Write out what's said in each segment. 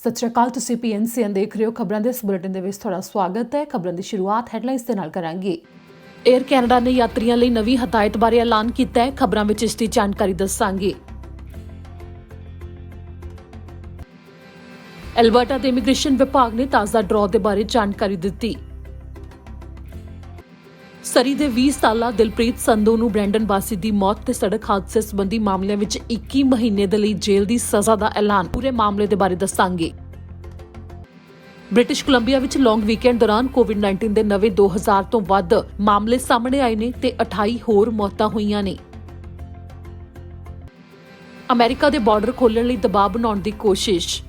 ਸਤਿ ਸ਼੍ਰੀ ਅਕਾਲ। ਤੁਸੀਂ PNCN ਦੇਖ ਰਹੇ ਹੋ। ਖਬਰਾਂ ਦੇ ਇਸ ਬੁਲੇਟਿਨ ਦੇ ਵਿੱਚ ਤੁਹਾਡਾ ਸਵਾਗਤ ਹੈ। ਖਬਰਾਂ ਦੀ ਸ਼ੁਰੂਆਤ ਹੈਡਲਾਈਨਸ ਦੇ ਨਾਲ ਕਰਾਂਗੇ। 에ਅਰ ਕੈਨੇਡਾ ਨੇ ਯਾਤਰੀਆਂ ਲਈ ਨਵੀਂ ਹਦਾਇਤ ਬਾਰੇ ਐਲਾਨ ਕੀਤਾ ਹੈ। ਖਬਰਾਂ ਵਿੱਚ ਇਸ ਦੀ ਜਾਣਕਾਰੀ ਦੱਸਾਂਗੇ। ਐਲਬਰਟਾ ਦੇ ਇਮੀਗ੍ਰੇਸ਼ਨ ਵਿਭਾਗ ਨੇ ਤਾਜ਼ਾ ਡਰਾਅ ਦੇ ਬਾਰੇ ਜਾਣਕਾਰੀ ਦਿੱਤੀ। ਸਰੀ ਦੇ 20 ਸਾਲਾ ਦਿਲਪ੍ਰੀਤ ਸੰਧੂ ਨੂੰ ਬ੍ਰੈਂਡਨ ਵਾਸੀ ਦੀ ਮੌਤ ਤੇ ਸੜਕ ਹਾਦਸੇ ਸੰਬੰਧੀ ਮਾਮਲਿਆਂ ਵਿੱਚ 21 ਮਹੀਨੇ ਦੇ ਲਈ ਜੇਲ੍ਹ ਦੀ ਸਜ਼ਾ ਦਾ ਐਲਾਨ। ਪੂਰੇ ਮਾਮਲੇ ਦੇ ਬਾਰੇ ਦੱਸਾਂਗੇ। ਬ੍ਰਿਟਿਸ਼ ਕੋਲੰਬੀਆ ਵਿੱਚ ਲੌਂਗ ਵੀਕਐਂਡ ਦੌਰਾਨ ਕੋਵਿਡ-19 ਦੇ ਨਵੇਂ 2000 ਤੋਂ ਵੱਧ ਮਾਮਲੇ ਸਾਹਮਣੇ ਆਏ ਨੇ ਤੇ 28 ਹੋਰ ਮੌਤਾਂ ਹੋਈਆਂ ਨੇ। ਅਮਰੀਕਾ ਦੇ ਬਾਰਡਰ ਖੋਲ੍ਹਣ ਲਈ ਦਬਾਅ ਬਣਾਉਣ ਦੀ ਕੋਸ਼ਿਸ਼।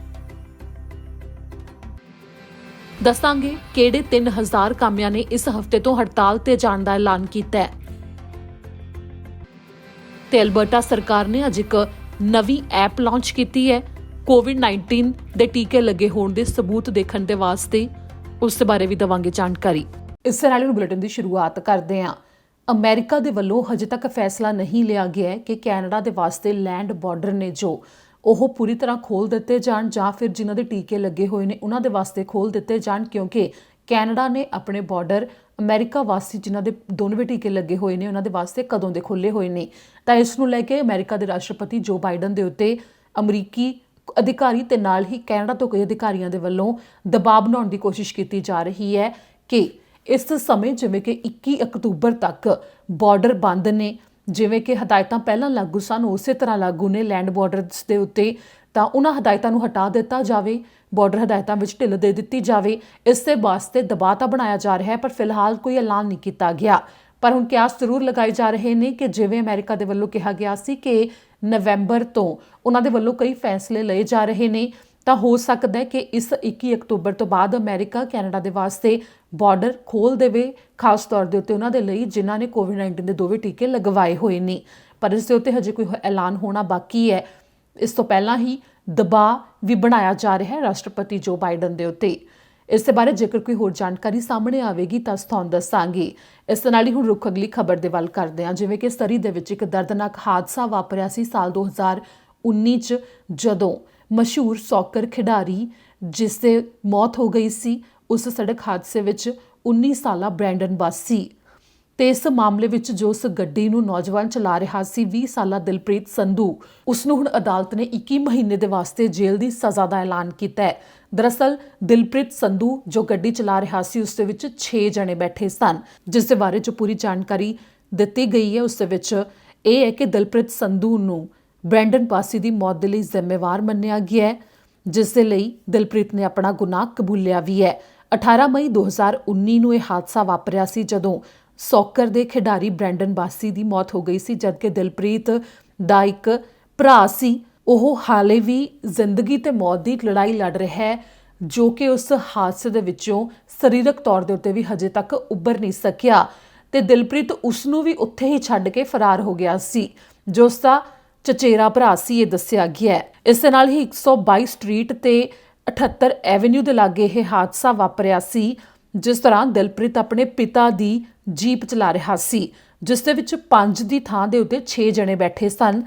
ਦੱਸਾਂਗੇ ਕਿਹੜੇ 3000 ਕਾਮਿਆਂ ਨੇ ਇਸ ਹਫ਼ਤੇ ਤੋਂ ਹੜਤਾਲ ਤੇ ਜਾਣ ਦਾ ਐਲਾਨ ਕੀਤਾ ਹੈ। ਤੇ ਐਲਬਰਟਾ ਸਰਕਾਰ ਨੇ ਅੱਜ ਇੱਕ ਨਵੀਂ ਐਪ ਲਾਂਚ ਕੀਤੀ ਹੈ ਕੋਵਿਡ-19 ਦੇ ਟੀਕੇ ਲੱਗੇ ਹੋਣ ਦੇ ਸਬੂਤ ਦੇਖਣ ਦੇ ਵਾਸਤੇ। ਉਸ ਦੇ ਬਾਰੇ ਵੀ ਦਵਾਂਗੇ ਜਾਣਕਾਰੀ। ਇਸ ਨਾਲ ਹੀ ਬੁਲੇਟਿਨ ਦੀ ਸ਼ੁਰੂਆਤ ਕਰਦੇ ਹਾਂ। ਅਮਰੀਕਾ ਦੇ ਵੱਲੋਂ ਹਜੇ ਤੱਕ ਫੈਸਲਾ ਨਹੀਂ ਲਿਆ ਗਿਆ ਹੈ ਕਿ ਕੈਨੇਡਾ ਦੇ ਵਾਸਤੇ ਲੈਂਡ ਬਾਰਡਰ ਨੇ ਜੋ ਉਹ ਪੂਰੀ ਤਰ੍ਹਾਂ ਖੋਲ੍ਹ ਦਿੱਤੇ ਜਾਣ ਜਾਂ ਫਿਰ ਜਿਨ੍ਹਾਂ ਦੇ ਟੀਕੇ ਲੱਗੇ ਹੋਏ ਨੇ ਉਹਨਾਂ ਦੇ ਵਾਸਤੇ ਖੋਲ੍ਹ ਦਿੱਤੇ ਜਾਣ, ਕਿਉਂਕਿ ਕੈਨੇਡਾ ਨੇ ਆਪਣੇ ਬਾਰਡਰ ਅਮਰੀਕਾ ਵਾਸੀ ਜਿਨ੍ਹਾਂ ਦੇ ਦੋਨੋਂ ਟੀਕੇ ਲੱਗੇ ਹੋਏ ਨੇ ਉਹਨਾਂ ਦੇ ਵਾਸਤੇ ਕਦੋਂ ਦੇ ਖੋਲ੍ਹੇ ਹੋਏ ਨੇ। ਤਾਂ ਇਸ ਨੂੰ ਲੈ ਕੇ ਅਮਰੀਕਾ ਦੇ ਰਾਸ਼ਟਰਪਤੀ ਜੋ ਬਾਈਡਨ ਦੇ ਉੱਤੇ ਅਮਰੀਕੀ ਅਧਿਕਾਰੀ ਤੇ ਨਾਲ ਹੀ ਕੈਨੇਡਾ ਤੋਂ ਕਈ ਅਧਿਕਾਰੀਆਂ ਦੇ ਵੱਲੋਂ ਦਬਾਅ ਬਣਾਉਣ ਦੀ ਕੋਸ਼ਿਸ਼ ਕੀਤੀ ਜਾ ਰਹੀ ਹੈ ਕਿ ਇਸ ਸਮੇਂ ਜਿਵੇਂ ਕਿ 21 ਅਕਤੂਬਰ ਤੱਕ ਬਾਰਡਰ ਬੰਦ ਨੇ, ਜਿਵੇਂ ਕਿ ਹਦਾਇਤਾਂ ਪਹਿਲਾਂ ਲਾਗੂ ਸਨ ਉਸੇ ਤਰ੍ਹਾਂ ਲਾਗੂ ਨੇ ਲੈਂਡ ਬਾਰਡਰਸ ਦੇ ਉੱਤੇ, ਤਾਂ ਉਹਨਾਂ ਹਦਾਇਤਾਂ ਨੂੰ ਹਟਾ ਦਿੱਤਾ ਜਾਵੇ। ਬਾਰਡਰ ਹਦਾਇਤਾਂ ਵਿੱਚ ਢਿੱਲ ਦੇ ਦਿੱਤੀ ਜਾਵੇ। ਇਸ ਦੇ ਵਾਸਤੇ ਦਬਾਅ ਤਾਂ ਬਣਾਇਆ ਜਾ ਰਿਹਾ ਹੈ, ਪਰ ਫਿਲਹਾਲ ਕੋਈ ਐਲਾਨ ਨਹੀਂ ਕੀਤਾ ਗਿਆ। ਪਰ ਹੁਣ ਕਿਆਸ ਜ਼ਰੂਰ ਲਗਾਏ ਜਾ ਰਹੇ ਨੇ ਕਿ ਜਿਵੇਂ ਅਮਰੀਕਾ ਦੇ ਵੱਲੋਂ ਕਿਹਾ ਗਿਆ ਸੀ ਕਿ ਨਵੰਬਰ ਤੋਂ ਉਹਨਾਂ ਦੇ ਵੱਲੋਂ ਕਈ ਫੈਸਲੇ ਲਏ ਜਾ ਰਹੇ ਨੇ, ਤਾਂ ਹੋ ਸਕਦਾ ਹੈ ਕਿ ਇਸ 21 ਅਕਤੂਬਰ ਤੋਂ ਬਾਅਦ ਅਮਰੀਕਾ ਕੈਨੇਡਾ ਦੇ ਵਾਸਤੇ ਬਾਰਡਰ ਖੋਲ੍ਹ ਦੇਵੇ, ਖਾਸ ਤੌਰ ਦੇ ਉੱਤੇ ਉਹਨਾਂ ਦੇ ਲਈ ਜਿਨ੍ਹਾਂ ਨੇ ਕੋਵਿਡ-19 ਦੇ ਦੋਵੇਂ ਟੀਕੇ ਲਗਵਾਏ ਹੋਏ ਨੇ। ਪਰ ਇਸ ਦੇ ਉੱਤੇ ਹਜੇ ਕੋਈ ਐਲਾਨ ਹੋਣਾ ਬਾਕੀ ਹੈ। ਇਸ ਤੋਂ ਪਹਿਲਾਂ ਹੀ ਦਬਾਅ ਵੀ ਬਣਾਇਆ ਜਾ ਰਿਹਾ ਹੈ ਰਾਸ਼ਟਰਪਤੀ ਜੋ ਬਾਈਡਨ ਦੇ ਉੱਤੇ। ਇਸ ਦੇ ਬਾਰੇ ਜੇਕਰ ਕੋਈ ਹੋਰ ਜਾਣਕਾਰੀ ਸਾਹਮਣੇ ਆਵੇਗੀ ਤਾਂ ਤੁਹਾਨੂੰ ਦੱਸਾਂਗੇ। ਇਸ ਦੇ ਨਾਲ ਹੀ ਹੁਣ ਰੁੱਖ ਅਗਲੀ ਖਬਰ ਦੇ ਵੱਲ ਕਰਦੇ ਹਾਂ। ਜਿਵੇਂ ਕਿ ਸਰੀ ਦੇ ਵਿੱਚ ਇੱਕ ਦਰਦਨਾਕ ਹਾਦਸਾ ਵਾਪਰਿਆ ਸੀ ਸਾਲ 2019 'ਚ, ਜਦੋਂ ਮਸ਼ਹੂਰ ਸੌਕਰ ਖਿਡਾਰੀ ਜਿਸ ਦੇ ਮੌਤ ਹੋ ਗਈ ਸੀ, ਉਸ ਸੜਕ ਹਾਦਸੇ ਵਿੱਚ 19 ਸਾਲਾ ਬ੍ਰੈਂਡਨ ਵਾਸੀ। ਤੇ ਇਸ ਮਾਮਲੇ ਵਿੱਚ ਜੋ ਉਸ ਗੱਡੀ ਨੂੰ ਨੌਜਵਾਨ ਚਲਾ ਰਿਹਾ ਸੀ 20 ਸਾਲਾ ਦਿਲਪ੍ਰੀਤ ਸੰਧੂ, ਉਸ ਨੂੰ ਹੁਣ ਅਦਾਲਤ ਨੇ 21 ਮਹੀਨੇ ਦੇ ਵਾਸਤੇ ਜੇਲ੍ਹ ਦੀ ਸਜ਼ਾ ਦਾ ਐਲਾਨ ਕੀਤਾ ਹੈ। ਦਰਅਸਲ ਦਿਲਪ੍ਰੀਤ ਸੰਧੂ ਜੋ ਗੱਡੀ ਚਲਾ ਰਿਹਾ ਸੀ ਉਸ ਦੇ ਵਿੱਚ 6 ਜਣੇ ਬੈਠੇ ਸਨ, ਜਿਸ ਦੇ ਬਾਰੇ ਜੋ ਪੂਰੀ ਜਾਣਕਾਰੀ ਦਿੱਤੀ ਗਈ ਹੈ ਉਸ ਦੇ ਵਿੱਚ ਇਹ ਹੈ ਕਿ ਦਿਲਪ੍ਰੀਤ ਸੰਧੂ ਨੂੰ ਬ੍ਰੈਂਡਨ ਵਾਸੀ ਦੀ ਮੌਤ ਦੇ ਲਈ ਜ਼ਿੰਮੇਵਾਰ ਮੰਨਿਆ ਗਿਆ ਹੈ, ਜਿਸ ਦੇ ਲਈ ਦਿਲਪ੍ਰੀਤ ਨੇ ਆਪਣਾ ਗੁਨਾਹ ਕਬੂਲਿਆ ਵੀ ਹੈ। 18 ਮਈ 2019 ਨੂੰ ਇਹ ਹਾਦਸਾ ਵਾਪਰਿਆ ਸੀ ਜਦੋਂ ਸੌਕਰ ਦੇ ਖਿਡਾਰੀ ਬ੍ਰੈਂਡਨ ਵਾਸੀ ਦੀ ਮੌਤ ਹੋ ਗਈ ਸੀ, ਜਦਕਿ ਦਿਲਪ੍ਰੀਤ ਦਾ ਇੱਕ ਭਰਾ ਸੀ, ਉਹ ਹਾਲੇ ਵੀ ਜ਼ਿੰਦਗੀ ਤੇ ਮੌਤ ਦੀ ਲੜਾਈ ਲੜ ਰਿਹਾ ਹੈ, ਜੋ ਕਿ ਉਸ ਹਾਦਸੇ ਦੇ ਵਿੱਚੋਂ ਸਰੀਰਕ ਤੌਰ ਦੇ ਉੱਤੇ ਵੀ ਹਜੇ ਤੱਕ ਉੱਭਰ ਨਹੀਂ ਸਕਿਆ। ਤੇ ਦਿਲਪ੍ਰੀਤ ਉਸ ਨੂੰ ਵੀ ਉੱਥੇ ਹੀ ਛੱਡ ਕੇ ਫਰਾਰ ਹੋ ਗਿਆ ਸੀ, ਜੋ ਉਸ ਦਾ ਚਚੇਰਾ ਭਰਾ ਸੀ, ਇਹ ਦੱਸਿਆ ਗਿਆ ਹੈ। ਇਸ ਦੇ ਨਾਲ ਹੀ 122 ਸਟਰੀਟ ਤੇ 78 ਐਵੇਨਿਊ ਦੇ ਲਾਗੇ ਇਹ ਹਾਦਸਾ ਵਾਪਰਿਆ ਸੀ, ਜਿਸ ਦੌਰਾਨ ਦਿਲਪ੍ਰੀਤ ਆਪਣੇ ਪਿਤਾ ਦੀ ਜੀਪ ਚਲਾ ਰਿਹਾ ਸੀ, ਜਿਸ ਦੇ ਵਿੱਚ 5 ਦੀ ਥਾਂ ਦੇ ਉੱਤੇ 6 ਜਣੇ ਬੈਠੇ ਸਨ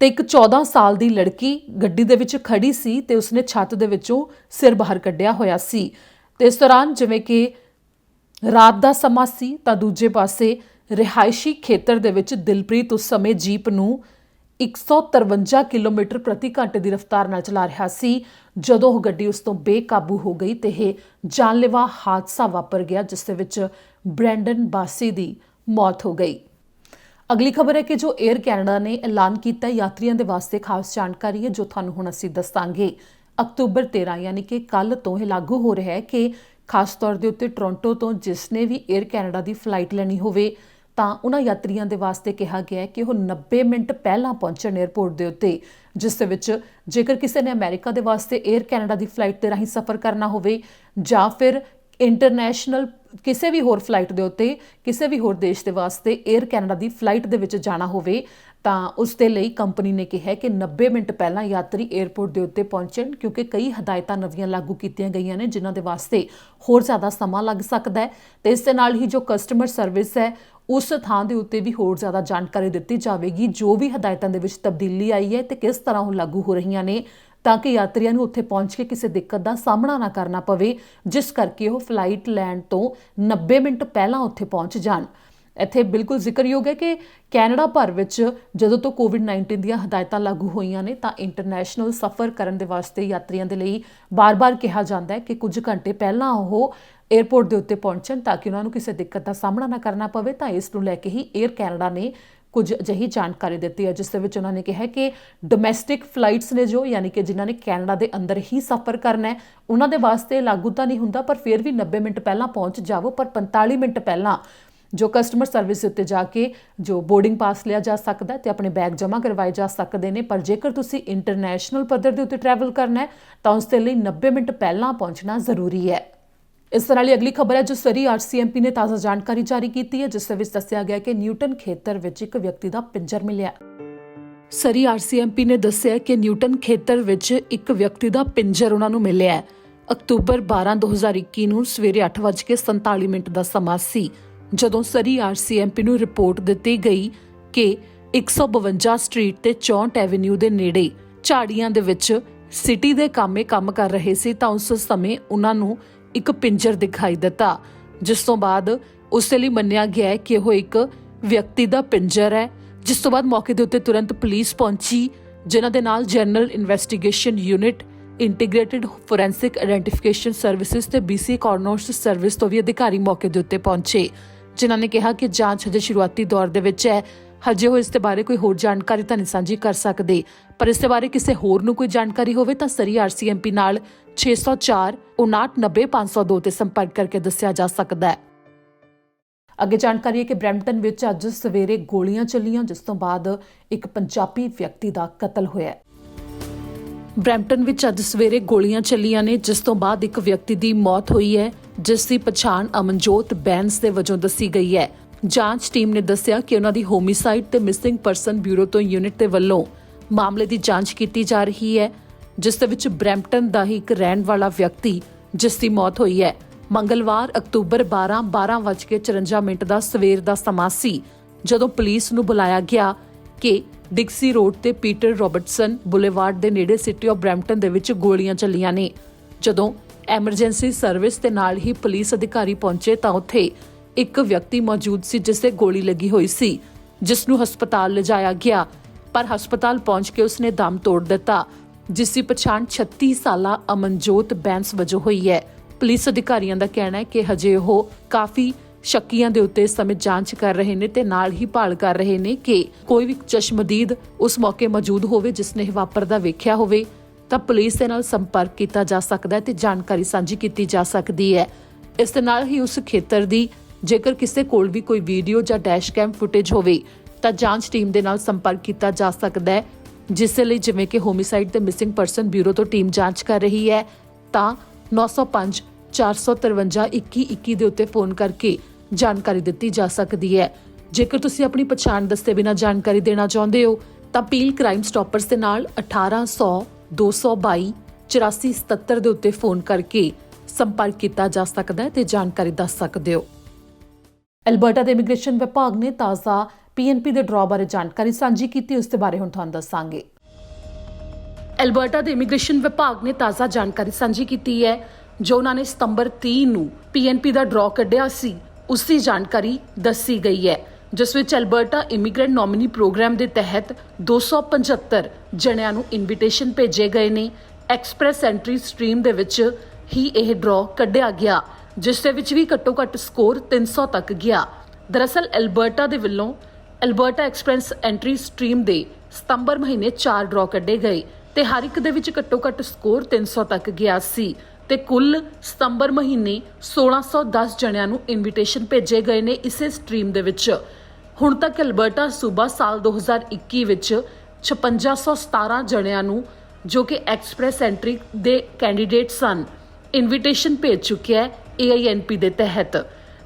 ਤੇ ਇੱਕ 14 ਸਾਲ ਦੀ ਲੜਕੀ ਗੱਡੀ ਦੇ ਵਿੱਚ ਖੜੀ ਸੀ ਤੇ ਉਸਨੇ ਛੱਤ ਦੇ ਵਿੱਚੋਂ ਸਿਰ ਬਾਹਰ ਕੱਢਿਆ ਹੋਇਆ ਸੀ। ਤੇ ਇਸ ਦੌਰਾਨ ਜਿਵੇਂ ਕਿ ਰਾਤ ਦਾ ਸਮਾਂ ਸੀ ਤਾਂ ਦੂਜੇ ਪਾਸੇ ਰਿਹਾਇਸ਼ੀ ਖੇਤਰ ਦੇ ਵਿੱਚ ਦਿਲਪ੍ਰੀਤ ਉਸ ਸਮੇਂ ਜੀਪ ਨੂੰ 153 ਕਿਲੋਮੀਟਰ ਪ੍ਰਤੀ ਘੰਟੇ ਦੀ ਰਫ਼ਤਾਰ ਨਾਲ ਚਲਾ ਰਿਹਾ ਸੀ, ਜਦੋਂ ਉਹ ਗੱਡੀ ਉਸ ਤੋਂ ਬੇਕਾਬੂ ਹੋ ਗਈ ਤੇ ਇਹ ਜਾਨਲੇਵਾ ਹਾਦਸਾ ਵਾਪਰ ਗਿਆ, ਜਿਸ ਦੇ ਵਿੱਚ ਬ੍ਰੈਂਡਨ ਵਾਸੀ ਦੀ ਮੌਤ ਹੋ ਗਈ। ਅਗਲੀ ਖਬਰ ਹੈ ਕਿ ਜੋ 에ਅਰ ਕੈਨੇਡਾ ਨੇ ਐਲਾਨ ਕੀਤਾ ਯਾਤਰੀਆਂ ਦੇ ਵਾਸਤੇ ਖਾਸ ਜਾਣਕਾਰੀ ਹੈ ਜੋ ਤੁਹਾਨੂੰ ਹੁਣ ਅਸੀਂ ਦੱਸਾਂਗੇ। ਅਕਤੂਬਰ 13 ਯਾਨੀ ਕਿ ਕੱਲ ਤੋਂ ਇਹ ਲਾਗੂ ਹੋ ਰਿਹਾ ਹੈ ਕਿ ਖਾਸ ਤੌਰ ਦੇ ਉੱਤੇ ਟੋਰਾਂਟੋ ਤੋਂ ਜਿਸਨੇ ਵੀ 에ਅਰ ਕੈਨੇਡਾ ਦੀ ਫਲਾਈਟ ਲੈਣੀ ਹੋਵੇ ਤਾਂ ਉਹਨਾਂ ਯਾਤਰੀਆਂ ਦੇ ਵਾਸਤੇ ਕਿਹਾ ਗਿਆ ਹੈ ਕਿ ਉਹ 90 ਮਿੰਟ ਪਹਿਲਾਂ ਪਹੁੰਚਣ 에ਅਰਪੋਰਟ ਦੇ ਉੱਤੇ, ਜਿਸ ਦੇ ਵਿੱਚ ਜੇਕਰ ਕਿਸੇ ਨੇ ਅਮਰੀਕਾ ਦੇ ਵਾਸਤੇ 에ਅਰ ਕੈਨੇਡਾ ਦੀ ਫਲਾਈਟ ਦੇ ਰਾਹੀਂ ਸਫ਼ਰ ਕਰਨਾ ਹੋਵੇ ਜਾਂ ਫਿਰ ਇੰਟਰਨੈਸ਼ਨਲ ਕਿਸੇ ਵੀ ਹੋਰ ਫਲਾਈਟ ਦੇ ਉੱਤੇ ਕਿਸੇ ਵੀ ਹੋਰ ਦੇਸ਼ ਦੇ ਵਾਸਤੇ 에ਅਰ ਕੈਨੇਡਾ ਦੀ ਫਲਾਈਟ ਦੇ ਵਿੱਚ ਜਾਣਾ ਹੋਵੇ ਤਾਂ ਉਸ ਦੇ ਲਈ ਕੰਪਨੀ ਨੇ ਕਿਹਾ ਕਿ 90 ਮਿੰਟ ਪਹਿਲਾਂ ਯਾਤਰੀ 에ਅਰਪੋਰਟ ਦੇ ਉੱਤੇ ਪਹੁੰਚਣ, ਕਿਉਂਕਿ ਕਈ ਹਦਾਇਤਾਂ ਨਵੀਆਂ ਲਾਗੂ ਕੀਤੀਆਂ ਗਈਆਂ ਨੇ ਜਿਨ੍ਹਾਂ ਦੇ ਵਾਸਤੇ ਹੋਰ ਜ਼ਿਆਦਾ ਸਮਾਂ ਲੱਗ ਸਕਦਾ ਹੈ। ਤੇ ਇਸ ਦੇ ਨਾਲ ਹੀ ਜੋ ਕਸਟਮਰ ਸਰਵਿਸ ਹੈ ਉਸ ਥਾਂ ਦੇ ਉੱਤੇ ਵੀ ਹੋਰ ਜ਼ਿਆਦਾ ਜਾਣਕਾਰੀ ਦਿੱਤੀ ਜਾਵੇਗੀ, ਜੋ ਵੀ ਹਦਾਇਤਾਂ ਦੇ ਵਿੱਚ ਤਬਦੀਲੀ ਆਈ ਹੈ ਤੇ ਕਿਸ ਤਰ੍ਹਾਂ ਉਹ ਲਾਗੂ ਹੋ ਰਹੀਆਂ ਨੇ ਤਾਂ ਕਿ ਯਾਤਰੀਆਂ ਨੂੰ ਉੱਥੇ ਪਹੁੰਚ ਕੇ ਕਿਸੇ ਦਿੱਕਤ ਦਾ ਸਾਹਮਣਾ ਨਾ ਕਰਨਾ ਪਵੇ, ਜਿਸ ਕਰਕੇ ਉਹ ਫਲਾਈਟ ਲੈਣ ਤੋਂ 90 ਮਿੰਟ ਪਹਿਲਾਂ ਉੱਥੇ ਪਹੁੰਚ ਜਾਣ। ਇੱਥੇ ਬਿਲਕੁਲ ਜ਼ਿਕਰਯੋਗ ਹੈ ਕਿ ਕੈਨੇਡਾ ਭਰ ਵਿੱਚ ਜਦੋਂ ਤੋਂ ਕੋਵਿਡ-19 ਦੀਆਂ ਹਦਾਇਤਾਂ ਲਾਗੂ ਹੋਈਆਂ ਨੇ ਤਾਂ ਇੰਟਰਨੈਸ਼ਨਲ ਸਫ਼ਰ ਕਰਨ ਦੇ ਵਾਸਤੇ ਯਾਤਰੀਆਂ ਦੇ ਲਈ ਬਾਰ-ਬਾਰ ਕਿਹਾ ਜਾਂਦਾ ਹੈ ਕਿ ਕੁਝ ਘੰਟੇ ਪਹਿਲਾਂ ਉਹ 에ਅਰਪੋਰਟ ਦੇ ਉੱਤੇ ਪਹੁੰਚਣ ਤਾਂ ਕਿ ਉਹਨਾਂ ਨੂੰ ਕਿਸੇ ਦਿੱਕਤ ਦਾ ਸਾਹਮਣਾ ਨਾ ਕਰਨਾ ਪਵੇ। ਤਾਂ ਇਸ ਨੂੰ ਲੈ ਕੇ ਹੀ 에ਅਰ ਕੈਨੇਡਾ ਨੇ ਕੁਝ ਅਜਿਹੀ ਜਾਣਕਾਰੀ ਦਿੱਤੀ ਹੈ, ਜਿਸ ਦੇ ਵਿੱਚ ਉਹਨਾਂ ਨੇ ਕਿਹਾ ਕਿ ਡੋਮੈਸਟਿਕ ਫਲਾਈਟਸ ਨੇ ਜੋ ਯਾਨੀ ਕਿ ਜਿਨ੍ਹਾਂ ਨੇ ਕੈਨੇਡਾ ਦੇ ਅੰਦਰ ਹੀ ਸਫ਼ਰ ਕਰਨਾ ਹੈ ਉਹਨਾਂ ਦੇ ਵਾਸਤੇ ਲਾਗੂ ਤਾਂ ਨਹੀਂ ਹੁੰਦਾ, ਪਰ ਫਿਰ ਵੀ 90 ਮਿੰਟ ਪਹਿਲਾਂ ਪਹੁੰਚ ਜਾਵੋ। ਪਰ 45 ਮਿੰਟ ਪਹਿਲਾਂ ਜੋ ਕਸਟਮਰ ਸਰਵਿਸ ਦੇ ਉੱਤੇ ਜਾ ਕੇ ਜੋ ਬੋਰਡਿੰਗ ਪਾਸ ਲਿਆ ਜਾ ਸਕਦਾ ਤੇ ਆਪਣੇ ਬੈਗ ਜਮ੍ਹਾਂ ਕਰਵਾਏ ਜਾ ਸਕਦੇ ਨੇ। ਪਰ ਜੇਕਰ ਤੁਸੀਂ ਇੰਟਰਨੈਸ਼ਨਲ ਪੱਧਰ ਦੇ ਉੱਤੇ ਟਰੈਵਲ ਕਰਨਾ ਹੈ ਤਾਂ ਉਸ ਦੇ ਲਈ 90 ਮਿੰਟ ਪਹਿਲਾਂ ਪਹੁੰਚਣਾ ਜ਼ਰੂਰੀ ਹੈ। ਇਸ ਤਰ੍ਹਾਂ ਲਈ ਅਗਲੀ ਖਬਰ ਹੈ ਜੋ ਸਰੀ RCMP ਨੇ ਤਾਜ਼ਾ ਜਾਣਕਾਰੀ ਜਾਰੀ ਕੀਤੀ ਹੈ, ਜਿਸ ਦੇ ਵਿੱਚ ਦੱਸਿਆ ਗਿਆ ਕਿ ਨਿਊਟਨ ਖੇਤਰ ਵਿੱਚ ਇੱਕ ਵਿਅਕਤੀ ਦਾ ਪਿੰਜਰ ਮਿਲਿਆ। ਸਰੀ RCMP ਨੇ ਦੱਸਿਆ ਕਿ ਨਿਊਟਨ ਖੇਤਰ ਵਿੱਚ ਇੱਕ ਵਿਅਕਤੀ ਦਾ ਪਿੰਜਰ ਉਹਨਾਂ ਨੂੰ ਮਿਲਿਆ। ਅਕਤੂਬਰ 12, 2021 ਨੂੰ ਸਵੇਰੇ 8:47 ਦਾ ਸਮਾਂ ਸੀ ਜਦੋਂ ਸਰੀ RCMP ਨੂੰ ਰਿਪੋਰਟ ਦਿੱਤੀ ਗਈ ਕਿ 152 ਸਟਰੀਟ ਤੇ 64 ਐਵੇਨਿਊ ਦੇ ਨੇੜੇ ਝਾੜੀਆਂ ਦੇ ਵਿੱਚ ਸਿਟੀ ਦੇ ਕਾਮੇ ਕੰਮ ਕਰ ਰਹੇ ਸੀ ਤਾਂ ਉਸ ਸਮੇਂ ਉਹਨਾਂ ਨੂੰ ਇੱਕ ਪਿੰਜਰ ਦਿਖਾਈ ਦਿੱਤਾ, ਜਿਸ ਤੋਂ ਬਾਅਦ ਉਸ ਲਈ ਮੰਨਿਆ ਗਿਆ ਹੈ ਕਿ ਉਹ ਇੱਕ ਵਿਅਕਤੀ ਦਾ ਪਿੰਜਰ ਹੈ। ਜਿਸ ਤੋਂ ਬਾਅਦ ਮੌਕੇ ਦੇ ਉੱਤੇ ਤੁਰੰਤ ਪੁਲਿਸ ਪਹੁੰਚੀ, ਜਿਨ੍ਹਾਂ ਦੇ ਨਾਲ general investigation unit, integrated forensic identification services ਤੇ BC ਕਾਰਨੋਸ ਸਰਵਿਸ ਤੋਂ ਵੀ ਅਧਿਕਾਰੀ ਮੌਕੇ ਦੇ ਉੱਤੇ ਪਹੁੰਚੇ, ਜਿਨ੍ਹਾਂ ਨੇ ਕਿਹਾ ਕਿ ਜਾਂਚ ਹਜੇ ਸ਼ੁਰੂਆਤੀ ਦੌਰ ਦੇ ਵਿੱਚ ਹੈ। ਹਜੇ ਉਹ ਇਸ ਦੇ ਬਾਰੇ ਕੋਈ ਹੋਰ ਜਾਣਕਾਰੀ ਤਾਂ ਨਹੀਂ ਸਾਂਝੀ ਕਰ ਸਕਦੇ, ਪਰ ਇਸ ਦੇ ਬਾਰੇ ਕਿਸੇ ਹੋਰ ਨੂੰ ਕੋਈ ਜਾਣਕਾਰੀ ਹੋਵੇ ਤਾਂ ਸਰੀ RCMP ਨਾਲ 604 59 502 ਤੇ ਸੰਪਰਕ ਕਰਕੇ ਦੱਸਿਆ ਜਾ ਸਕਦਾ ਹੈ। ਅੱਗੇ ਜਾਣਕਾਰੀ ਹੈ ਕਿ ਬਰੈਂਪਟਨ ਵਿੱਚ ਅੱਜ ਸਵੇਰੇ ਗੋਲੀਆਂ ਚੱਲੀਆਂ, ਜਿਸ ਤੋਂ ਬਾਅਦ ਇੱਕ ਪੰਜਾਬੀ ਵਿਅਕਤੀ ਦਾ ਕਤਲ ਹੋਇਆ। ਬਰੈਂਪਟਨ ਵਿੱਚ ਅੱਜ ਸਵੇਰੇ ਗੋਲੀਆਂ ਚੱਲੀਆਂ ਨੇ, ਜਿਸ ਤੋਂ ਬਾਅਦ ਇੱਕ ਵਿਅਕਤੀ ਦੀ ਮੌਤ ਹੋਈ ਹੈ, ਜਿਸ ਦੀ ਪਛਾਣ ਅਮਨਜੋਤ ਬੈਂਸ ਦੇ ਵਜੋਂ ਦੱਸੀ ਗਈ ਹੈ। ਜਾਂਚ ਟੀਮ ਨੇ ਦੱਸਿਆ ਕਿ ਉਹਨਾਂ ਦੀ ਹੋਮਿਸਾਈਡ ਤੇ ਮਿਸਿੰਗ ਪਰਸਨ ਬਿਊਰੋ ਤੋਂ ਯੂਨਿਟ ਦੇ ਵੱਲੋਂ ਮਾਮਲੇ ਦੀ ਜਾਂਚ ਕੀਤੀ ਜਾ ਰਹੀ ਹੈ, ਜਿਸ ਦੇ ਵਿੱਚ ਬਰੈਂਪਟਨ ਦਾ ਹੀ ਇੱਕ ਰਹਿਣ ਵਾਲਾ ਵਿਅਕਤੀ ਜਿਸ ਦੀ ਮੌਤ ਹੋਈ ਹੈ। ਮੰਗਲਵਾਰ ਅਕਤੂਬਰ 12:54 ਦਾ ਸਵੇਰ ਦਾ ਸਮਾਂ ਸੀ ਜਦੋਂ ਪੁਲਿਸ ਨੂੰ ਬੁਲਾਇਆ ਗਿਆ ਕਿ ਡਿਕਸੀ ਰੋਡ ਤੇ ਪੀਟਰ ਰੋਬਰਟਸਨ ਬੁਲੇਵਾਰਡ ਦੇ ਨੇੜੇ ਸਿਟੀ ਆਫ ਬਰੈਂਪਟਨ ਦੇ ਵਿੱਚ ਗੋਲੀਆਂ ਚੱਲੀਆਂ ਨੇ। ਜਦੋਂ ਐਮਰਜੈਂਸੀ ਸਰਵਿਸ ਦੇ ਨਾਲ ਹੀ ਪੁਲਿਸ ਅਧਿਕਾਰੀ ਪਹੁੰਚੇ ਤਾਂ ਉੱਥੇ ਇੱਕ ਵਿਅਕਤੀ ਮੌਜੂਦ ਸੀ ਜਿਸ ਤੇ ਗੋਲੀ ਲੱਗੀ ਹੋਈ ਸੀ, ਜਿਸ ਨੂੰ ਹਸਪਤਾਲ ਲਿਜਾਇਆ ਗਿਆ, ਪਰ ਹਸਪਤਾਲ ਪਹੁੰਚ ਕੇ ਉਸਨੇ ਦਮ ਤੋੜ ਦਿੱਤਾ, ਜਿਸ ਦੀ ਪਛਾਣ 36 ਸਾਲਾ ਅਮਨਜੋਤ ਬੈਂਸ ਵਜੋਂ ਹੋਈ ਹੈ। ਪੁਲਿਸ ਅਧਿਕਾਰੀਆਂ ਦਾ ਕਹਿਣਾ ਹੈ ਕਿ ਹਜੇ ਉਹ ਕਾਫੀ ਸ਼ੱਕੀਆਂ ਦੇ ਉੱਤੇ ਇਸ ਸਮੇਂ ਜਾਂਚ ਕਰ ਰਹੇ ਨੇ ਤੇ ਨਾਲ ਹੀ ਭਾਲ ਕਰ ਰਹੇ ਨੇ ਕਿ ਕੋਈ ਵੀ ਚਸ਼ਮਦੀਦ ਉਸ ਮੌਕੇ ਮੌਜੂਦ ਹੋਵੇ ਜਿਸ ਨੇ ਵਾਪਰਦਾ ਵੇਖਿਆ ਹੋਵੇ ਤਾਂ ਪੁਲਿਸ ਦੇ ਨਾਲ ਸੰਪਰਕ ਕੀਤਾ ਜਾ ਸਕਦਾ ਹੈ ਤੇ ਜਾਣਕਾਰੀ ਸਾਂਝੀ ਕੀਤੀ ਜਾ ਸਕਦੀ ਹੈ। ਇਸ ਦੇ ਨਾਲ ਹੀ ਉਸ ਖੇਤਰ ਦੀ ਜੇਕਰ ਕਿਸੇ ਕੋਲ ਵੀ ਕੋਈ ਵੀਡੀਓ ਜਾਂ ਡੈਸ਼ਕੈਮ ਫੁਟੇਜ ਹੋਵੇ ਤਾਂ ਜਾਂਚ ਟੀਮ ਦੇ ਨਾਲ ਸੰਪਰਕ ਕੀਤਾ ਜਾ ਸਕਦਾ ਹੈ, ਜਿਸ ਲਈ ਜਿਵੇਂ ਕਿ ਹੋਮਿਸਾਈਡ ਤੇ ਮਿਸਿੰਗ ਪਰਸਨ ਬਿਊਰੋ ਤੋਂ ਟੀਮ ਜਾਂਚ ਕਰ ਰਹੀ ਹੈ ਤਾਂ 905 453 2121 ਦੇ ਉੱਤੇ ਫੋਨ ਕਰਕੇ ਜਾਣਕਾਰੀ ਦਿੱਤੀ ਜਾ ਸਕਦੀ ਹੈ। ਜੇਕਰ ਤੁਸੀਂ ਆਪਣੀ ਪਛਾਣ ਦੱਸੇ ਬਿਨਾਂ ਜਾਣਕਾਰੀ ਦੇਣਾ ਚਾਹੁੰਦੇ ਹੋ ਤਾਂ ਪੀਲ ਕ੍ਰਾਈਮ ਸਟਾਪਰਸ ਦੇ ਨਾਲ 1800 222 8477 ਦੇ ਉੱਤੇ ਫੋਨ ਕਰਕੇ ਸੰਪਰਕ ਕੀਤਾ ਜਾ ਸਕਦਾ ਹੈ ਤੇ ਜਾਣਕਾਰੀ ਦੱਸ ਸਕਦੇ ਹੋ। ਐਲਬਰਟਾ ਦੇ ਇਮੀਗ੍ਰੇਸ਼ਨ ਵਿਭਾਗ ਨੇ ਤਾਜ਼ਾ PNP ਦੇ ਡਰਾਅ ਬਾਰੇ ਜਾਣਕਾਰੀ ਸਾਂਝੀ ਕੀਤੀ, ਉਸ ਦੇ ਬਾਰੇ ਹੁਣ ਤੁਹਾਨੂੰ ਦੱਸਾਂਗੇ। ਐਲਬਰਟਾ ਦੇ ਇਮੀਗ੍ਰੇਸ਼ਨ ਵਿਭਾਗ ਨੇ ਤਾਜ਼ਾ ਜਾਣਕਾਰੀ ਸਾਂਝੀ ਕੀਤੀ ਹੈ, ਜੋ ਉਹਨਾਂ ਨੇ ਸਤੰਬਰ 30 ਨੂੰ PNP ਦਾ ਡਰਾਅ ਕੱਢਿਆ ਸੀ, ਉਸ ਦੀ ਜਾਣਕਾਰੀ ਦੱਸੀ ਗਈ ਹੈ, ਜਿਸ ਵਿੱਚ ਐਲਬਰਟਾ ਇਮੀਗ੍ਰੈਂਟ ਨੋਮਿਨੀ ਪ੍ਰੋਗਰਾਮ ਦੇ ਤਹਿਤ 275 ਜਣਿਆਂ ਨੂੰ ਇਨਵੀਟੇਸ਼ਨ ਭੇਜੇ ਗਏ ਨੇ। ਐਕਸਪ੍ਰੈਸ ਐਂਟਰੀ ਸਟਰੀਮ ਦੇ ਵਿੱਚ ਹੀ ਇਹ ਡਰਾਅ ਕੱਢਿਆ ਗਿਆ, ਜਿਸ ਦੇ ਵਿੱਚ ਵੀ ਘੱਟੋ ਘੱਟ ਸਕੋਰ 300 ਤੱਕ ਗਿਆ। ਦਰਅਸਲ ਐਲਬਰਟਾ ਦੇ ਵੱਲੋਂ ਐਲਬਰਟਾ ਐਕਸਪ੍ਰੈਸ ਐਂਟਰੀ ਸਟਰੀਮ ਦੇ ਸਤੰਬਰ ਮਹੀਨੇ 4 ਡਰਾਅ ਕੱਢੇ ਗਏ ਤੇ ਹਰ ਇੱਕ ਦੇ ਵਿੱਚ ਘੱਟੋ ਘੱਟ ਸਕੋਰ 300 ਤੱਕ ਗਿਆ ਸੀ ਤੇ ਕੁੱਲ ਸਤੰਬਰ ਮਹੀਨੇ 1610 ਜਣਿਆਂ ਨੂੰ ਇਨਵੀਟੇਸ਼ਨ ਭੇਜੇ ਗਏ ਨੇ ਇਸੇ ਸਟਰੀਮ ਦੇ ਵਿੱਚ। ਹੁਣ ਤੱਕ ਐਲਬਰਟਾ ਸੂਬਾ ਸਾਲ 2021 ਵਿੱਚ 5617 ਜਣਿਆਂ ਨੂੰ ਜੋ ਕਿ ਐਕਸਪ੍ਰੈਸ ਐਂਟਰੀ ਦੇ ਕੈਂਡੀਡੇਟ ਸਨ ਇਨਵੀਟੇਸ਼ਨ ਭੇਜ ਚੁੱਕਿਆ ਹੈ AINP ਦੇ ਤਹਿਤ,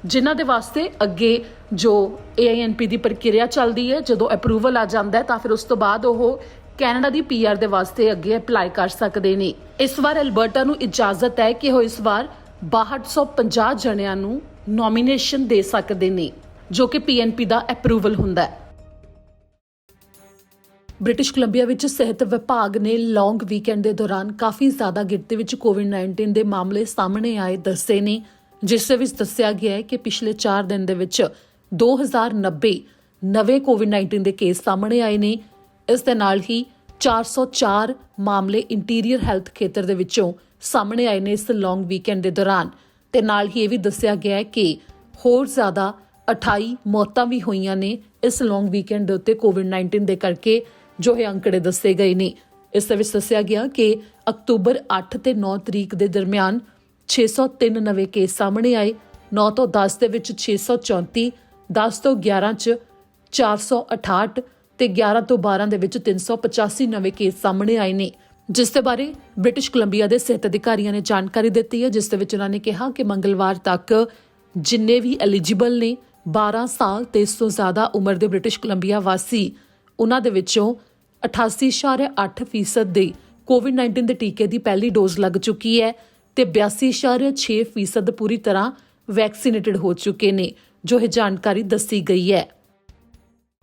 ਜਿਨ੍ਹਾਂ ਦੇ ਵਾਸਤੇ ਅੱਗੇ ਜੋ AINP ਦੀ ਪ੍ਰਕਿਰਿਆ ਚੱਲਦੀ ਹੈ, ਜਦੋਂ ਅਪਰੂਵਲ ਆ ਜਾਂਦਾ ਹੈ ਤਾਂ ਫਿਰ ਉਸ ਤੋਂ ਬਾਅਦ ਉਹ ਕੈਨੇਡਾ ਦੀ PR ਦੇ ਵਾਸਤੇ ਅੱਗੇ ਅਪਲਾਈ ਕਰ ਸਕਦੇ ਨੇ। ਇਸ ਵਾਰ ਐਲਬਰਟਾ ਨੂੰ ਇਜਾਜ਼ਤ ਹੈ ਕਿ ਉਹ ਇਸ ਵਾਰ 6250 ਜਣਿਆਂ ਨੂੰ ਨੋਮੀਨੇਸ਼ਨ ਦੇ ਸਕਦੇ ਨੇ, ਜੋ ਕਿ PNP ਦਾ ਅਪਰੂਵਲ ਹੁੰਦਾ ਹੈ। ਬ੍ਰਿਟਿਸ਼ ਕੋਲੰਬੀਆ ਵਿੱਚ ਸਿਹਤ ਵਿਭਾਗ ਨੇ ਲੌਂਗ ਵੀਕਐਂਡ ਦੇ ਦੌਰਾਨ ਕਾਫੀ ਜ਼ਿਆਦਾ ਗਿਣਤੀ ਵਿੱਚ ਕੋਵਿਡ-19 ਦੇ ਮਾਮਲੇ ਸਾਹਮਣੇ ਆਏ ਦੱਸੇ ਨੇ, ਜਿਸ ਵਿੱਚ ਦੱਸਿਆ ਗਿਆ ਹੈ ਕਿ ਪਿਛਲੇ 4 ਦਿਨ ਦੇ ਵਿੱਚ 2090 ਨਵੇਂ ਕੋਵਿਡ-19 ਦੇ ਕੇਸ ਸਾਹਮਣੇ ਆਏ ਨੇ। ਇਸ ਦੇ ਨਾਲ ਹੀ 404 ਮਾਮਲੇ ਇੰਟੀਰੀਅਰ ਹੈਲਥ ਖੇਤਰ ਦੇ ਵਿੱਚੋਂ ਸਾਹਮਣੇ ਆਏ ਨੇ ਇਸ ਲੌਂਗ ਵੀਕਐਂਡ ਦੇ ਦੌਰਾਨ। ਤੇ ਨਾਲ ਹੀ ਇਹ ਵੀ ਦੱਸਿਆ ਗਿਆ ਹੈ ਕਿ ਹੋਰ ਜ਼ਿਆਦਾ 28 ਮੌਤਾਂ ਵੀ ਹੋਈਆਂ ਨੇ ਇਸ ਲੌਂਗ ਵੀਕਐਂਡ ਦੇ ਉੱਤੇ ਕੋਵਿਡ-19 ਦੇ ਕਰਕੇ, ਜੋ ਇਹ ਅੰਕੜੇ ਦੱਸੇ ਗਏ ਨੇ। ਇਸ ਦੇ ਵਿੱਚ ਦੱਸਿਆ ਗਿਆ ਕਿ ਅਕਤੂਬਰ 8 ਤੇ 9 ਤਰੀਕ ਦੇ ਦਰਮਿਆਨ 603 ਨਵੇਂ ਕੇਸ ਸਾਹਮਣੇ ਆਏ। 9 ਤੋਂ 10 ਦੇ ਵਿੱਚ 634, 10 ਤੋਂ 11 ਚ 468 ਤੇ 11 ਤੋਂ 12 ਦੇ ਵਿੱਚ 385 ਨਵੇਂ ਕੇਸ ਸਾਹਮਣੇ ਆਏ ਨੇ, ਜਿਸ ਦੇ ਬਾਰੇ ਬ੍ਰਿਟਿਸ਼ ਕੋਲੰਬੀਆ ਦੇ ਸਿਹਤ ਅਧਿਕਾਰੀਆਂ ਨੇ ਜਾਣਕਾਰੀ ਦਿੱਤੀ ਹੈ, ਜਿਸ ਦੇ ਵਿੱਚ ਉਹਨਾਂ ਨੇ ਕਿਹਾ ਕਿ ਮੰਗਲਵਾਰ ਤੱਕ ਜਿੰਨੇ ਵੀ ਐਲੀਜੀਬਲ ਨੇ 12 ਸਾਲ ਤੇ ਇਸ ਤੋਂ ਜ਼ਿਆਦਾ ਉਮਰ ਦੇ ਬ੍ਰਿਟਿਸ਼ ਕੋਲੰਬੀਆ ਵਾਸੀ, ਉਹਨਾਂ ਦੇ ਵਿੱਚੋਂ 88.8% ਦੇ ਕੋਵਿਡ-19 ਦੇ ਟੀਕੇ ਦੀ ਪਹਿਲੀ ਡੋਜ਼ ਲੱਗ ਚੁੱਕੀ ਹੈ ਤੇ 82.6% ਪੂਰੀ ਤਰ੍ਹਾਂ ਵੈਕਸੀਨੇਟਡ ਹੋ ਚੁੱਕੇ ਨੇ, ਜੋ ਇਹ ਜਾਣਕਾਰੀ ਦੱਸੀ ਗਈ ਹੈ।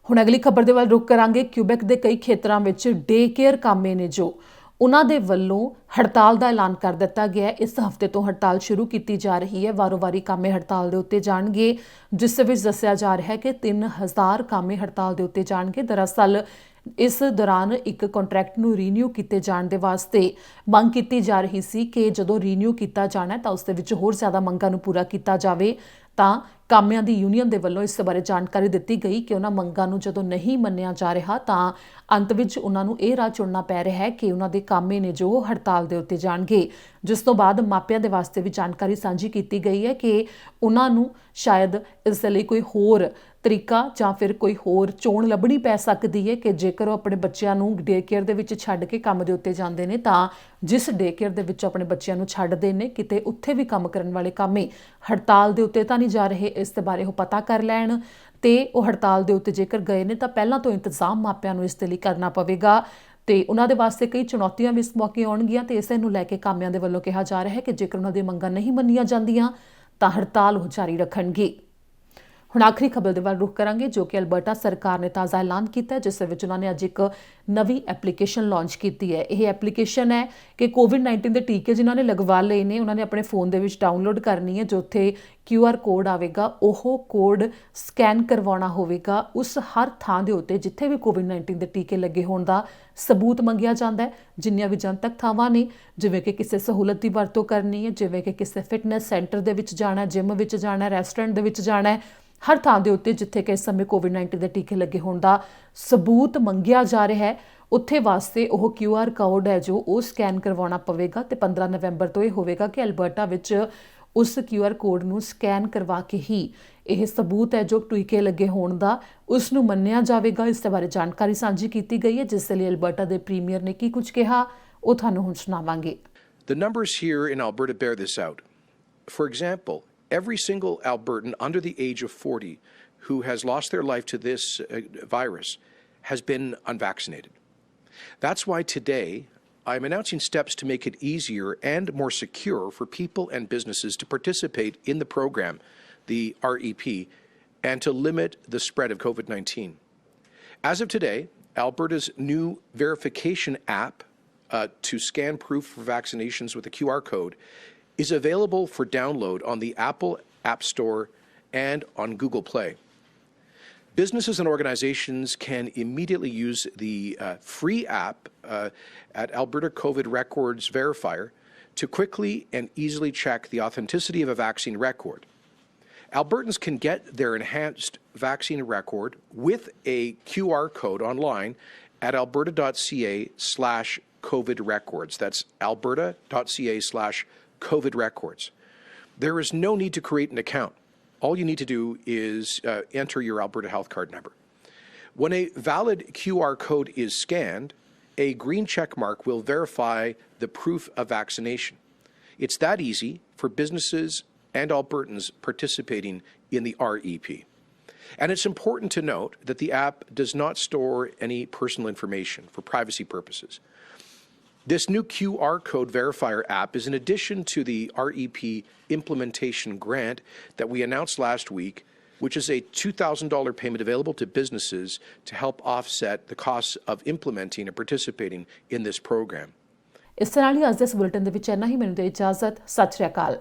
ਹੁਣ ਅਗਲੀ ਖਬਰ ਦੇ ਵੱਲ ਰੁਕ ਕਰਾਂਗੇ। ਕਿਊਬੈਕ ਦੇ ਕਈ ਖੇਤਰਾਂ ਵਿੱਚ ਡੇ ਕੇਅਰ ਕਾਮੇ ਨੇ ਜੋ ਉਹਨਾਂ ਦੇ ਵੱਲੋਂ ਹੜਤਾਲ ਦਾ ਐਲਾਨ ਕਰ ਦਿੱਤਾ ਗਿਆ ਹੈ। ਇਸ ਹਫ਼ਤੇ ਤੋਂ ਹੜਤਾਲ ਸ਼ੁਰੂ ਕੀਤੀ ਜਾ ਰਹੀ ਹੈ। ਵਾਰੋ-ਵਾਰੀ ਕਾਮੇ ਹੜਤਾਲ ਦੇ ਉੱਤੇ ਜਾਣਗੇ, ਜਿਸ ਵਿੱਚ ਦੱਸਿਆ ਜਾ ਰਿਹਾ ਹੈ ਕਿ 3000 ਕਾਮੇ ਹੜਤਾਲ ਦੇ ਉੱਤੇ ਜਾਣਗੇ। ਦਰਅਸਲ ਇਸ ਦੌਰਾਨ ਇੱਕ ਕੰਟਰੈਕਟ ਨੂੰ ਰੀਨਿਊ ਕੀਤੇ ਜਾਣ ਦੇ ਵਾਸਤੇ ਮੰਗ ਕੀਤੀ ਜਾ ਰਹੀ ਸੀ ਕਿ ਜਦੋਂ ਰੀਨਿਊ ਕੀਤਾ ਜਾਣਾ ਤਾਂ ਉਸ ਦੇ ਵਿੱਚ ਹੋਰ ਜ਼ਿਆਦਾ ਮੰਗਾਂ ਨੂੰ ਪੂਰਾ ਕੀਤਾ ਜਾਵੇ। ਤਾਂ ਕਾਮਿਆਂ ਦੀ ਯੂਨੀਅਨ ਦੇ ਵੱਲੋਂ ਇਸ ਬਾਰੇ ਜਾਣਕਾਰੀ ਦਿੱਤੀ ਗਈ ਕਿ ਉਹਨਾਂ ਮੰਗਾਂ ਨੂੰ ਜਦੋਂ ਨਹੀਂ ਮੰਨਿਆ ਜਾ ਰਿਹਾ ਤਾਂ ਅੰਤ ਵਿੱਚ ਉਹਨਾਂ ਨੂੰ ਇਹ ਰਾਹ ਚੁਣਨਾ ਪੈ ਰਿਹਾ ਹੈ ਕਿ ਉਹਨਾਂ ਦੇ ਕਾਮੇ ਨੇ ਜੋ ਹੜਤਾਲ ਦੇ ਉੱਤੇ ਜਾਣਗੇ। ਜਿਸ ਤੋਂ ਬਾਅਦ ਮਾਪਿਆਂ ਦੇ ਵਾਸਤੇ ਵੀ ਜਾਣਕਾਰੀ ਸਾਂਝੀ ਕੀਤੀ ਗਈ ਹੈ ਕਿ ਉਹਨਾਂ ਨੂੰ ਸ਼ਾਇਦ ਇਸ ਦੇ ਲਈ ਕੋਈ ਹੋਰ ਤਰੀਕਾ ਜਾਂ ਫਿਰ ਕੋਈ ਹੋਰ ਚੋਣ ਲੱਭਣੀ ਪੈ ਸਕਦੀ ਹੈ ਕਿ ਜੇਕਰ ਉਹ ਆਪਣੇ ਬੱਚਿਆਂ ਨੂੰ ਡੇ ਕੇਅਰ ਦੇ ਵਿੱਚ ਛੱਡ ਕੇ ਕੰਮ ਦੇ ਉੱਤੇ ਜਾਂਦੇ ਨੇ ਤਾਂ ਜਿਸ ਡੇ ਕੇਅਰ ਦੇ ਵਿੱਚ ਆਪਣੇ ਬੱਚਿਆਂ ਨੂੰ ਛੱਡਦੇ ਨੇ ਕਿਤੇ ਉੱਥੇ ਵੀ ਕੰਮ ਕਰਨ ਵਾਲੇ ਕਾਮੇ ਹੜਤਾਲ ਦੇ ਉੱਤੇ ਤਾਂ ਨਹੀਂ ਜਾ ਰਹੇ। ਇਸ ਦੇ ਬਾਰੇ ਉਹ ਪਤਾ ਕਰ ਲੈਣ ਤੇ ਉਹ ਹੜਤਾਲ ਦੇ ਉੱਤੇ ਜੇਕਰ ਗਏ ਨੇ ਤਾਂ ਪਹਿਲਾਂ ਤੋਂ ਇੰਤਜ਼ਾਮ ਮਾਪਿਆਂ ਨੂੰ ਇਸ ਦੇ ਲਈ ਕਰਨਾ ਪਵੇਗਾ ਤੇ ਉਹਨਾਂ ਦੇ ਵਾਸਤੇ ਕਈ ਚੁਣੌਤੀਆਂ ਵੀ ਇਸ ਮੌਕੇ ਆਉਣਗੀਆਂ ਤੇ ਇਸੇ ਨੂੰ ਲੈ ਕੇ ਕਾਮਿਆਂ ਦੇ ਵੱਲੋਂ ਕਿਹਾ ਜਾ ਰਿਹਾ ਹੈ ਕਿ ਜੇਕਰ ਉਹਨਾਂ ਦੀਆਂ ਮੰਗਾਂ ਨਹੀਂ ਮੰਨੀਆਂ ਜਾਂਦੀਆਂ ਤਾਂ ਹੜਤਾਲ ਉਹ ਜਾਰੀ ਰੱਖਣਗੇ। ਹੁਣ ਆਖਰੀ ਖਬਰ ਦੇ ਵੱਲ ਰੁਖ ਕਰਾਂਗੇ, ਜੋ ਕਿ ਅਲਬਰਟਾ ਸਰਕਾਰ ਨੇ ਤਾਜ਼ਾ ਐਲਾਨ ਕੀਤਾ ਹੈ, ਜਿਸ ਵਿੱਚ ਉਹਨਾਂ ਨੇ ਅੱਜ ਇੱਕ ਨਵੀਂ ਐਪਲੀਕੇਸ਼ਨ ਲਾਂਚ ਕੀਤੀ ਹੈ। ਇਹ ਐਪਲੀਕੇਸ਼ਨ ਹੈ ਕਿ ਕੋਵਿਡ-19 ਦੇ ਟੀਕੇ ਜਿਨ੍ਹਾਂ ਨੇ ਲਗਵਾ ਲਏ ਨੇ ਉਹਨਾਂ ਨੇ ਆਪਣੇ ਫੋਨ ਦੇ ਵਿੱਚ ਡਾਊਨਲੋਡ ਕਰਨੀ ਹੈ, ਜੋ ਉੱਥੇ QR ਕੋਡ ਆਵੇਗਾ ਉਹ ਕੋਡ ਸਕੈਨ ਕਰਵਾਉਣਾ ਹੋਵੇਗਾ ਉਸ ਹਰ ਥਾਂ ਦੇ ਉੱਤੇ ਜਿੱਥੇ ਵੀ ਕੋਵਿਡ-19 ਦੇ ਟੀਕੇ ਲੱਗੇ ਹੋਣ ਦਾ ਸਬੂਤ ਮੰਗਿਆ ਜਾਂਦਾ ਹੈ। ਜਿੰਨੀਆਂ ਵੀ ਜਨਤਕ ਥਾਵਾਂ ਨੇ, ਜਿਵੇਂ ਕਿ ਕਿਸੇ ਸਹੂਲਤ ਦੀ ਵਰਤੋਂ ਕਰਨੀ ਹੈ, ਜਿਵੇਂ ਕਿ ਕਿਸੇ ਫਿਟਨੈਸ ਸੈਂਟਰ ਦੇ ਵਿੱਚ ਜਾਣਾ, ਜਿਮ ਵਿੱਚ ਜਾਣਾ, ਰੈਸਟੋਰੈਂਟ ਦੇ ਵਿੱਚ ਜਾਣਾ, ਹਰ ਥਾਂ ਦੇ ਉੱਤੇ ਜਿੱਥੇ ਕਿ ਇਸ ਸਮੇਂ ਕੋਵਿਡ-19 ਦੇ ਟੀਕੇ ਲੱਗੇ ਹੋਣ ਦਾ ਸਬੂਤ ਮੰਗਿਆ ਜਾ ਰਿਹਾ ਹੈ, ਉੱਥੇ ਵਾਸਤੇ ਉਹ QR ਕੋਡ ਹੈ ਜੋ ਉਹ ਸਕੈਨ ਕਰਵਾਉਣਾ ਪਵੇਗਾ। ਤੇ 15 ਨਵੰਬਰ ਤੋਂ ਇਹ ਹੋਵੇਗਾ ਕਿ ਅਲਬਰਟਾ ਵਿੱਚ ਉਸ QR ਕੋਡ ਨੂੰ ਸਕੈਨ ਕਰਵਾ ਕੇ ਹੀ ਇਹ ਸਬੂਤ ਹੈ ਜੋ ਟੀਕੇ ਲੱਗੇ ਹੋਣ ਦਾ ਉਸ ਨੂੰ ਮੰਨਿਆ ਜਾਵੇਗਾ। ਇਸ ਦੇ ਬਾਰੇ ਜਾਣਕਾਰੀ ਸਾਂਝੀ ਕੀਤੀ ਗਈ ਹੈ, ਜਿਸ ਲਈ ਅਲਬਰਟਾ ਦੇ ਪ੍ਰੀਮੀਅਰ ਨੇ ਕੀ ਕੁਝ ਕਿਹਾ ਉਹ ਤੁਹਾਨੂੰ ਹੁਣ ਸੁਣਾਵਾਂਗੇ। The numbers here in Alberta bear this out. For example, every single Albertan under the age of 40 who has lost their life to this virus has been unvaccinated. That's why today I'm announcing steps to make it easier and more secure for people and businesses to participate in the program, the REP, and to limit the spread of COVID-19. As of today, Alberta's new verification app to scan proof for vaccinations with a QR code is available for download on the Apple App Store and on Google Play. Businesses and organizations can immediately use the free app at Alberta COVID Records Verifier to quickly and easily check the authenticity of a vaccine record. Albertans can get their enhanced vaccine record with a QR code online at alberta.ca/COVID records. That's alberta.ca/COVID records. There is no need to create an account. All you need to do is enter your Alberta Health Card number. When a valid QR code is scanned, a green check mark will verify the proof of vaccination. It's that easy for businesses and Albertans participating in the REP. And it's important to note that the app does not store any personal information for privacy purposes. This new QR code verifier app is in addition to the REP implementation grant that we announced last week which is a $2,000 payment available to businesses to help offset the costs of implementing and participating in this program. ਇਸ ਤਰ੍ਹਾਂ ਹੀ ਅੱਜ ਦੇ ਇਸ bulletin ਦੇ ਵਿੱਚ ਇੰਨਾ ਹੀ। ਮੈਨੂੰ ਦੇ ਇਜਾਜ਼ਤ। ਸਤਿ ਸ਼੍ਰੀ ਅਕਾਲ।